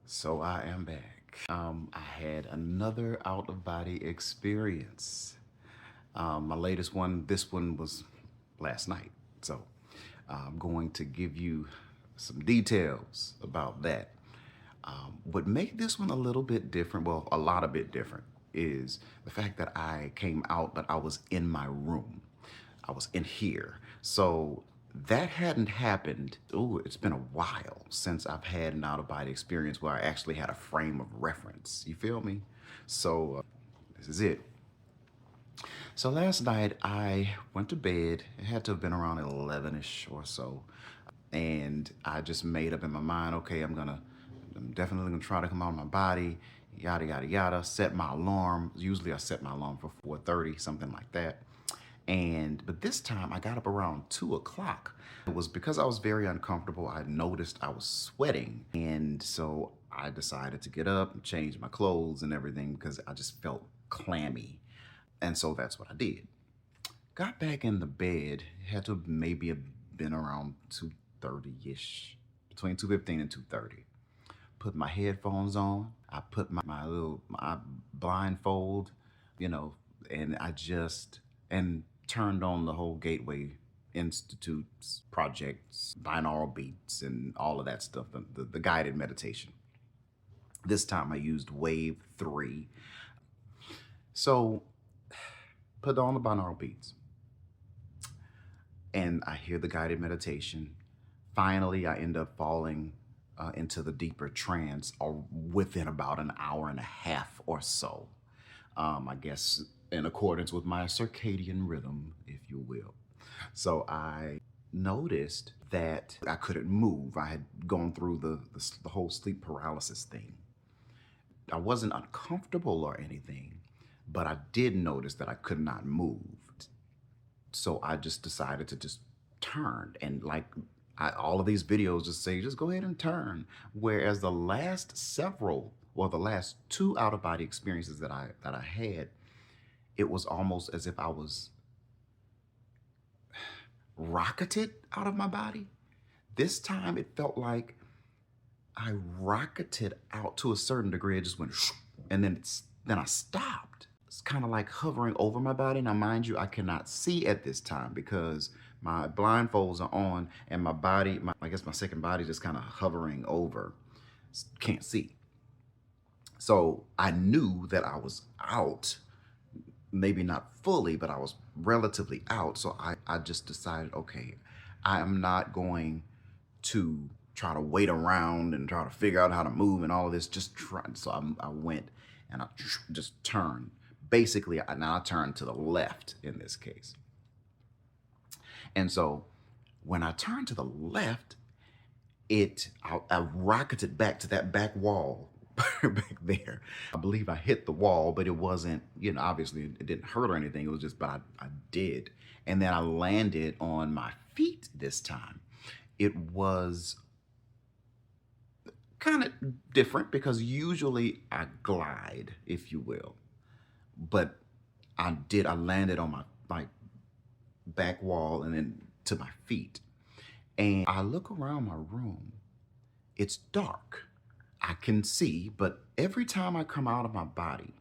So I am back. I had another out-of-body experience. My latest one, this one was last night. So I'm going to give you some details about that. What made this one a little bit different, well, a lot of bit different, is the fact that I came out, but I was in my room. I was in here. So that hadn't happened. Oh, it's been a while since I've had an out of body experience where I actually had a frame of reference. You feel me? So this is it. So last night I went to bed. It had to have been around 11ish or so. And I just made up in my mind, okay, I'm definitely gonna try to come out of my body, yada, yada, yada. Set my alarm. Usually I set my alarm for 4:30, something like that. But this time I got up around 2 o'clock. It was because I was very uncomfortable. I noticed I was sweating. And so I decided to get up and change my clothes and everything because I just felt clammy. And so that's what I did. Got back in the bed. It had to maybe have been around 2:30-ish, between 2:15 and 2:30. Put my headphones on. I put my blindfold, you know, and and turned on the whole Gateway Institute's projects, binaural beats, and all of that stuff, the guided meditation. This time I used Wave 3. So put on the binaural beats and I hear the guided meditation. Finally, I end up falling into the deeper trance or within about an hour and a half or so. I guess in accordance with my circadian rhythm, if you will. So I noticed that I couldn't move. I had gone through the whole sleep paralysis thing. I wasn't uncomfortable or anything, but I did notice that I could not move. So I just decided to just turn and all of these videos just say, just go ahead and turn. Whereas the last two out of body experiences that I had, it was almost as if I was rocketed out of my body. This time it felt like I rocketed out to a certain degree. It just went, and then I stopped. It's kind of like hovering over my body. Now, mind you, I cannot see at this time because my blindfolds are on and my body, I guess my second body just kind of hovering over. Can't see. So I knew that I was out, maybe not fully, but I was relatively out. So I just decided, okay, I am not going to try to wait around and try to figure out how to move and all of this. Just try. So I went and I just turned. Basically, I turned to the left in this case. And so when I turned to the left, I rocketed back to that back wall back there. I believe I hit the wall, but it wasn't, obviously it didn't hurt or anything. It was just, but I did. And then I landed on my feet this time. It was kind of different because usually I glide, if you will. But I landed on my back wall and then to my feet. And I look around my room. It's dark. I can see, but every time I come out of my body,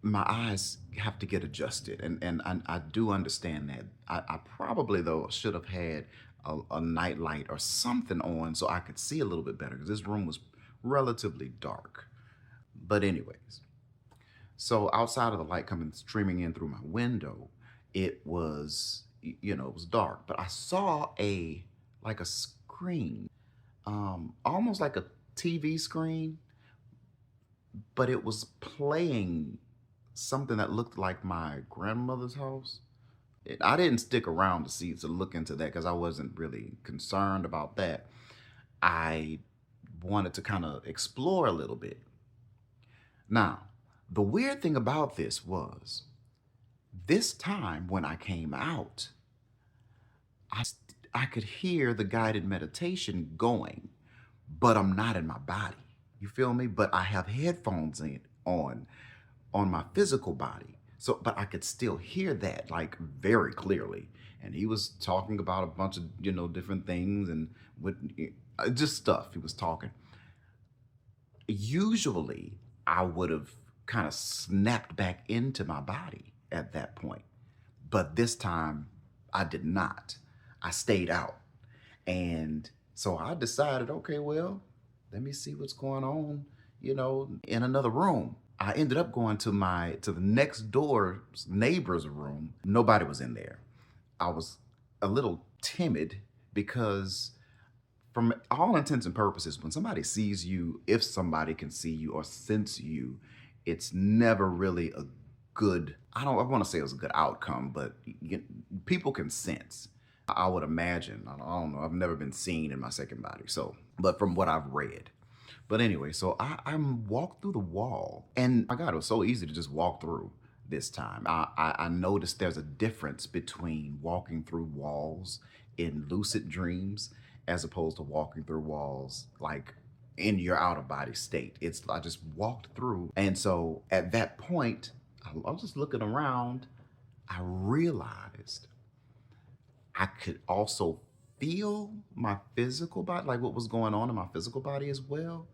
my eyes have to get adjusted. And I do understand that. I probably, though, should have had a night light or something on so I could see a little bit better because this room was relatively dark. But anyways, so outside of the light coming streaming in through my window, it was, it was dark, but I saw a screen, almost like a TV screen, but it was playing something that looked like my grandmother's house. I didn't stick around to look into that because I wasn't really concerned about that. I wanted to kind of explore a little bit. Now, the weird thing about this was, this time when I came out, I could hear the guided meditation going, but I'm not in my body. You feel me? But I have headphones on my physical body. So, but I could still hear that like very clearly. And he was talking about a bunch of, different things and with just stuff he was talking. Usually I would have kind of snapped back into my body at that point. But this time I did not. I stayed out. And so I decided, okay, well, let me see what's going on, in another room. I ended up going to the next door neighbor's room. Nobody was in there. I was a little timid because from all intents and purposes, when somebody sees you, if somebody can see you or sense you, it's never really a good, I want to say it was a good outcome, but people can sense. I would imagine. I don't know. I've never been seen in my second body. So, but from what I've read. But anyway, so I walked through the wall, and my God, it was so easy to just walk through this time. I noticed there's a difference between walking through walls in lucid dreams as opposed to walking through walls like in your out of body state. I just walked through. And so at that point, I was just looking around. I realized I could also feel my physical body, like what was going on in my physical body as well.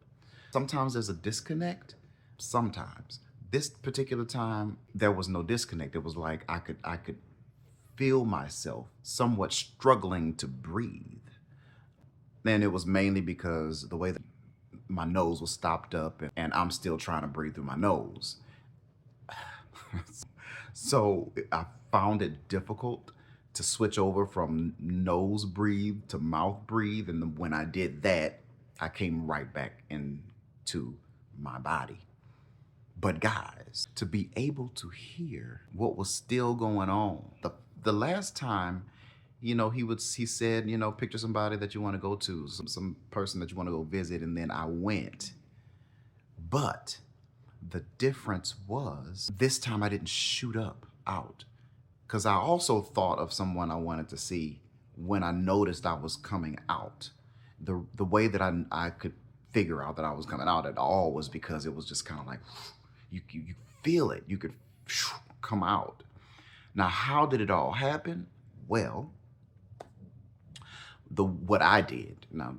Sometimes there's a disconnect. Sometimes. This particular time, there was no disconnect. It was like I could feel myself somewhat struggling to breathe. And it was mainly because the way that my nose was stopped up and I'm still trying to breathe through my nose. So I found it difficult to switch over from nose breathe to mouth breathe. And when I did that, I came right back into my body. But guys, to be able to hear what was still going on, the last time, he said, picture somebody that you want to go to, some person that you want to go visit, and then I went. But the difference was this time I didn't shoot up out, because I also thought of someone I wanted to see when I noticed I was coming out. The way that I could figure out that I was coming out at all was because it was just kind of like, you feel it. You could come out. Now, how did it all happen? Well, what I did, now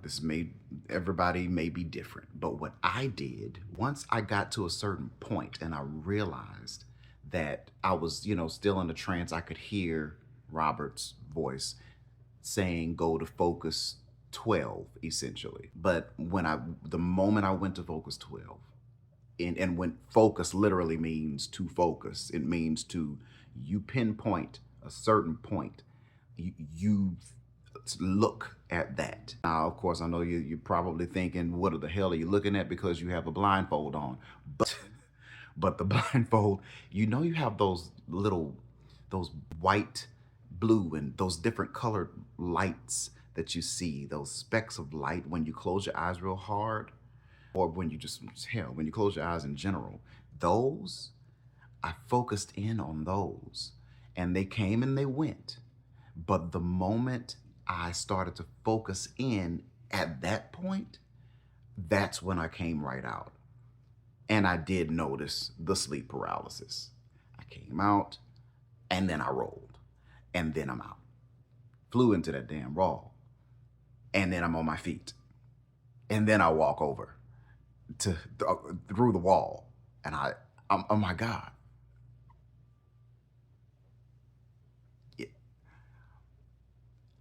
everybody may be different, but what I did, once I got to a certain point and I realized that I was, still in a trance, I could hear Robert's voice saying, go to focus 12, essentially. But the moment I went to focus 12, and when focus literally means to focus, it means you pinpoint a certain point, you look at that. Now, of course, I know you're probably thinking, what the hell are you looking at, because you have a blindfold on. But the blindfold, you have those white, blue, and those different colored lights that you see, those specks of light when you close your eyes real hard, or when you close your eyes in general. Those, I focused in on those, and they came and they went. But the moment I started to focus in at that point, that's when I came right out. And I did notice the sleep paralysis. I came out, and then I rolled, and then I'm out. Flew into that damn wall, and then I'm on my feet. And then I walk over through the wall, and oh my God.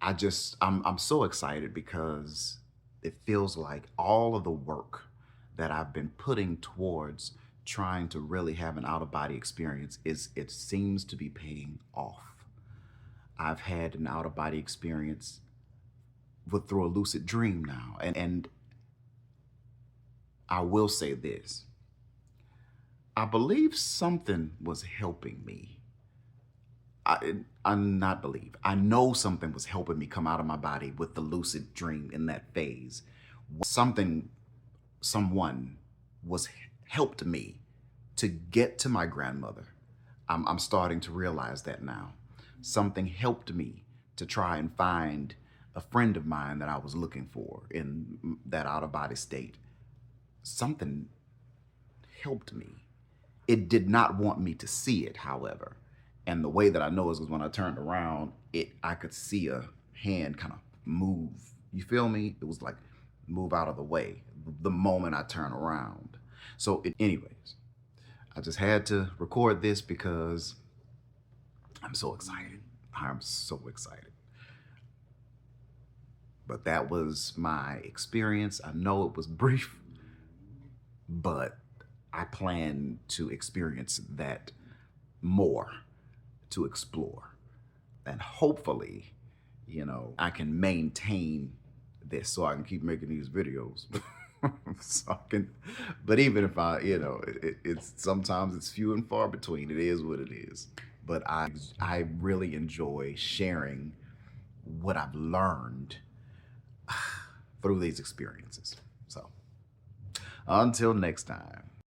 I'm so excited because it feels like all of the work that I've been putting towards trying to really have an out-of-body experience it seems to be paying off. I've had an out-of-body experience through a lucid dream now, and I will say this. I believe something was helping me. I know something was helping me come out of my body with the lucid dream in that phase. Someone was helped me to get to my grandmother. I'm starting to realize that now. Something helped me to try and find a friend of mine that I was looking for in that out of body state. Something helped me. It did not want me to see it, however. And the way that I know is when I turned around, I could see a hand kind of move. You feel me? It was like move out of the way the moment I turn around. So anyways, I just had to record this because I'm so excited. I'm so excited. But that was my experience. I know it was brief, but I plan to experience that more, to explore. And hopefully, I can maintain this so I can keep making these videos. But even if it's sometimes it's few and far between. It is what it is. But I really enjoy sharing what I've learned through these experiences. So until next time.